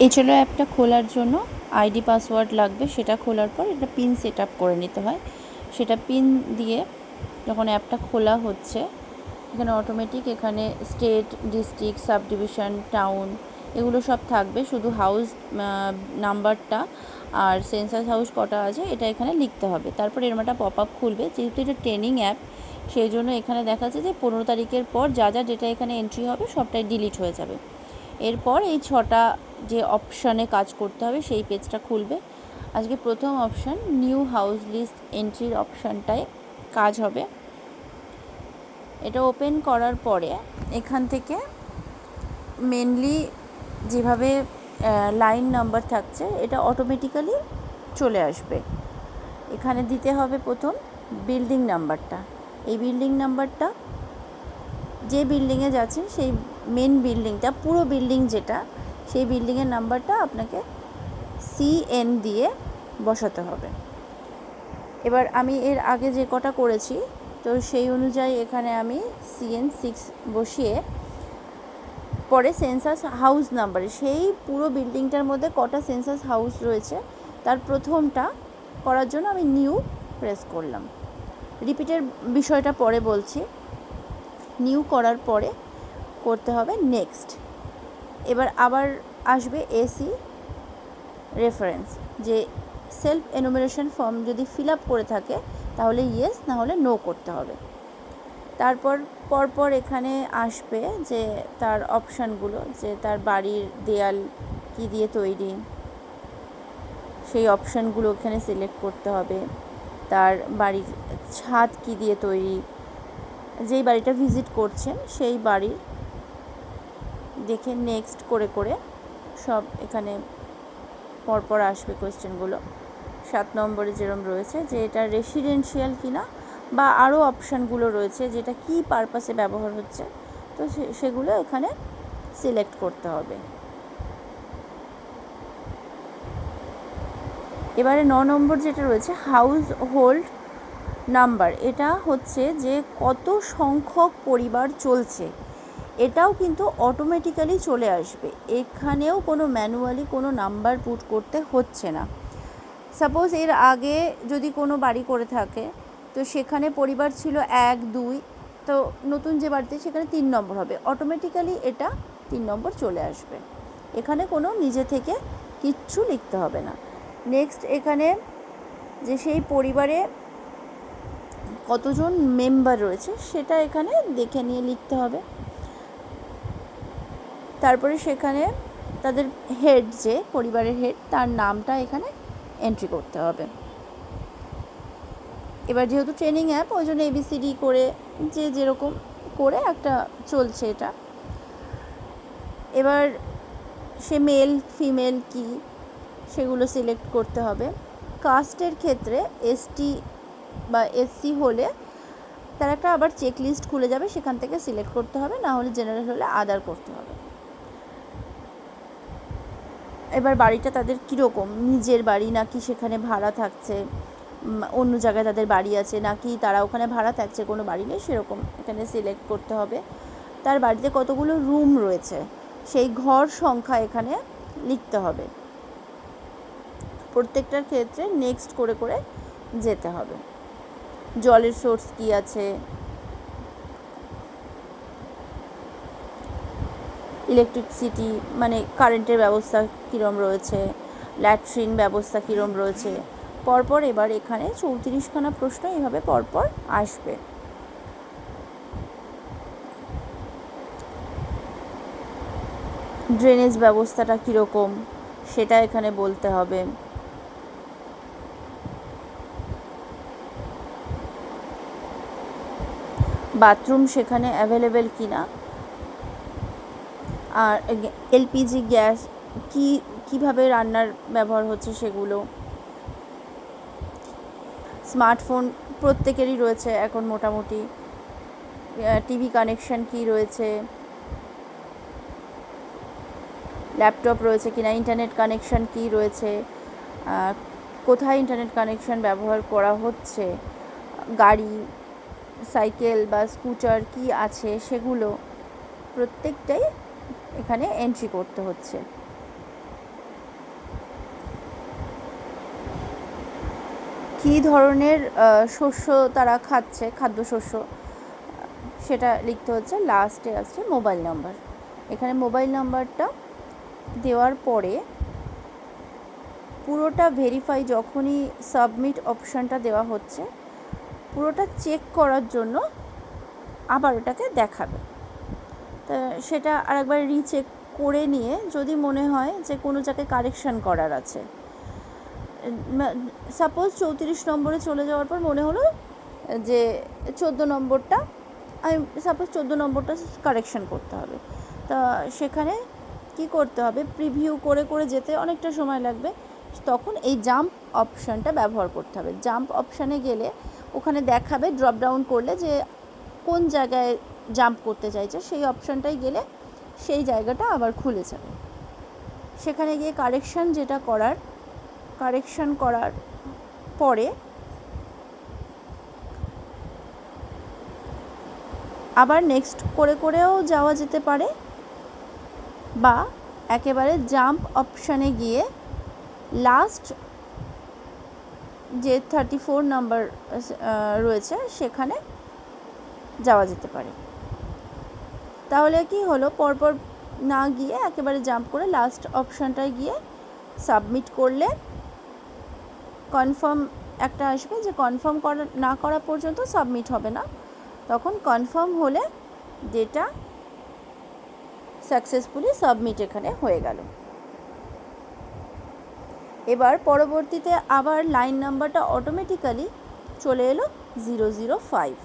এছাড়াও অ্যাপটা খোলার জন্য আইডি পাসওয়ার্ড লাগবে, সেটা খোলার পর এটা পিন সেট আপ করে নিতে হয়। সেটা পিন দিয়ে যখন অ্যাপটা খোলা হচ্ছে, এখানে অটোমেটিক এখানে state, district, sub division, town এগুলো সব থাকবে। শুধু হাউস নাম্বারটা আর সেন্সাস হাউস কটা আছে এটা এখানে লিখতে হবে। তারপর এরকম একটা পপ আপ খুলবে। যেহেতু এটা ট্রেনিং অ্যাপ, সেই জন্য এখানে দেখাচ্ছে যে 15 তারিখের পর যা যা ডেটা এখানে এন্ট্রি হবে সবটাই ডিলিট হয়ে যাবে। এরপর এই 6টা যে অপশানে কাজ করতে হবে সেই পেজটা খুলবে। আজকে প্রথম অপশান নিউ হাউস লিস্ট এন্ট্রির অপশানটায় কাজ হবে। এটা ওপেন করার পরে এখান থেকে মেনলি যেভাবে লাইন নাম্বার থাকছে এটা অটোমেটিক্যালি চলে আসবে। এখানে দিতে হবে প্রথম বিল্ডিং নাম্বারটা। এই বিল্ডিং নাম্বারটা যে বিল্ডিংয়ে যাচ্ছেন সেই মেন বিল্ডিংটা, পুরো বিল্ডিং যেটা, সেই বিল্ডিংয়ের নাম্বারটা আপনাকে CN দিয়ে বসাতে হবে। এবার আমি এর আগে যে কটা করেছি তো সেই অনুযায়ী এখানে আমি CN 6 বসিয়ে পরে সেন্সাস হাউস নাম্বার, সেই পুরো বিল্ডিংটার মধ্যে কটা সেন্সাস হাউস রয়েছে তার প্রথমটা করার জন্য আমি নিউ প্রেস করলাম। রিপিটের বিষয়টা পরে বলছি। নিউ করার পরে করতে হবে নেক্সট। এবার আবার আসবে AC রেফারেন্স, যে সেলফ এনুমারেশন ফর্ম যদি ফিল আপ করে থাকে তাহলে ইয়েস, না হলে নো করতে হবে। তারপর পরপর এখানে আসবে যে তার অপশানগুলো, যে তার বাড়ির দেয়াল কী দিয়ে তৈরি সেই অপশানগুলো এখানে সিলেক্ট করতে হবে। তার বাড়ির ছাদ কী দিয়ে তৈরি, যেই বাড়িটা ভিজিট করছেন সেই বাড়ির দেখে নেক্সট করে করে সব এখানে পরপর আসবে কোয়েশ্চেনগুলো। 7 নম্বরে যেরকম রয়েছে যে এটা রেসিডেন্সিয়াল কিনা, বা আরও অপশানগুলো রয়েছে যেটা কি পারপাসে ব্যবহার হচ্ছে, তো সেগুলো এখানে সিলেক্ট করতে হবে। এবারে 9 নম্বর যেটা রয়েছে হাউস হোল্ড নাম্বার, এটা হচ্ছে যে কত সংখ্যক পরিবার চলছে, এটাও কিন্তু অটোমেটিক্যালি চলে আসবে। এখানেও কোনো ম্যানুয়ালি কোনো নাম্বার পুট করতে হচ্ছে না। সাপোজ এর আগে যদি কোনো বাড়ি করে থাকে তো সেখানে পরিবার ছিল 1, 2, তো নতুন যে বাড়িতে সেখানে 3 নম্বর হবে, অটোমেটিক্যালি এটা 3 নম্বর চলে আসবে। এখানে কোনো নিজে থেকে কিচ্ছু লিখতে হবে না। নেক্সট এখানে যে সেই পরিবারে কতজন মেম্বার রয়েছে সেটা এখানে দেখে নিয়ে লিখতে হবে। তারপরে সেখানে তাদের হেড, যে পরিবারের হেড, তার নামটা এখানে এন্ট্রি করতে হবে। এবার যেহেতু ট্রেনিং অ্যাপ ওই জন্য ABCD করে যে যেরকম করে একটা চলছে এটা। এবার সে মেল ফিমেল কি সেগুলো সিলেক্ট করতে হবে। কাস্টের ক্ষেত্রে ST বা SC হলে তার একটা আবার চেকলিস্ট খুলে যাবে, সেখান থেকে সিলেক্ট করতে হবে, না হলে জেনারেল হলে আদার করতে হবে। এবার বাড়িটা তাদের কীরকম, নিজের বাড়ি নাকি সেখানে ভাড়া থাকছে, অন্য জায়গায় তাদের বাড়ি আছে, নাকি তারা ওখানে ভাড়া থাকছে, কোনো বাড়ি নেই, সেরকম এখানে সিলেক্ট করতে হবে। তার বাড়িতে কতগুলো রুম রয়েছে সেই ঘর সংখ্যা এখানে লিখতে হবে। প্রত্যেকটার ক্ষেত্রে নেক্সট করে করে যেতে হবে। জলের সোর্স কী আছে, ইলেকট্রিসিটি মানে কারেন্টের ব্যবস্থা কীরকম রয়েছে, ল্যাট্রিন ব্যবস্থা কীরকম রয়েছে, পরপর এবার এখানে 34খানা প্রশ্ন এইভাবে পরপর আসবে। ড্রেনেজ ব্যবস্থাটা কীরকম সেটা এখানে বলতে হবে। বাথরুম সেখানে অ্যাভেলেবেল কিনা, আর LPG গ্যাস কীভাবে রান্নার ব্যবহার হচ্ছে সেগুলো। স্মার্টফোন প্রত্যেকেরই রয়েছে এখন মোটামুটি, টিভি কানেকশান কী রয়েছে, ল্যাপটপ রয়েছে কিনা, ইন্টারনেট কানেকশান কী রয়েছে, কোথায় ইন্টারনেট কানেকশান ব্যবহার করা হচ্ছে, গাড়ি সাইকেল বা স্কুটার কি আছে সেগুলো প্রত্যেকটাই এখানে এন্ট্রি করতে হচ্ছে। কী ধরনের শস্য তারা খাচ্ছে, খাদ্যশস্য, সেটা লিখতে হচ্ছে। লাস্টে আসছে মোবাইল নাম্বার। এখানে মোবাইল নাম্বারটা দেওয়ার পরে পুরোটা ভেরিফাই, যখনই সাবমিট অপশানটা দেওয়া হচ্ছে পুরোটা চেক করার জন্য আবার ওটাকে দেখাবে। তা সেটা আরেকবার রিচেক করে নিয়ে যদি মনে হয় যে কোনো জায়গায় কারেকশান করার আছে, সাপোজ 34 নম্বরে চলে যাওয়ার পর মনে হলো যে 14 নম্বরটা, আমি সাপোজ 14 নম্বরটা কারেকশান করতে হবে, তা সেখানে কি করতে হবে, প্রিভিউ করে করে যেতে অনেকটা সময় লাগবে, তখন এই জাম্প অপশানটা ব্যবহার করতে হবে। জাম্প অপশানে গেলে ওখানে দেখাবে ড্রপ ডাউন করলে যে কোন জায়গায় জাম্প করতে চাইছে, সেই অপশানটাই গেলে সেই জায়গাটা আবার খুলে যাবে। সেখানে গিয়ে কারেকশান করার পরে আবার নেক্সট করে করেও যাওয়া যেতে পারে, বা একেবারে জাম্প অপশানে গিয়ে লাস্ট যে 34 নাম্বার রয়েছে সেখানে যাওয়া যেতে পারে। তাহলে কি হলো, পরপর না গিয়ে একেবারে জাম্প করে লাস্ট অপশানটায় গিয়ে সাবমিট করলে কনফার্ম একটা আসবে, যে কনফার্ম না করা পর্যন্ত সাবমিট হবে না। তখন কনফার্ম হলে ডেটা সাকসেসফুলি সাবমিট এখানে হয়ে গেল। এবার পরবর্তীতে আবার লাইন নাম্বারটা অটোমেটিক্যালি চলে এলো 005।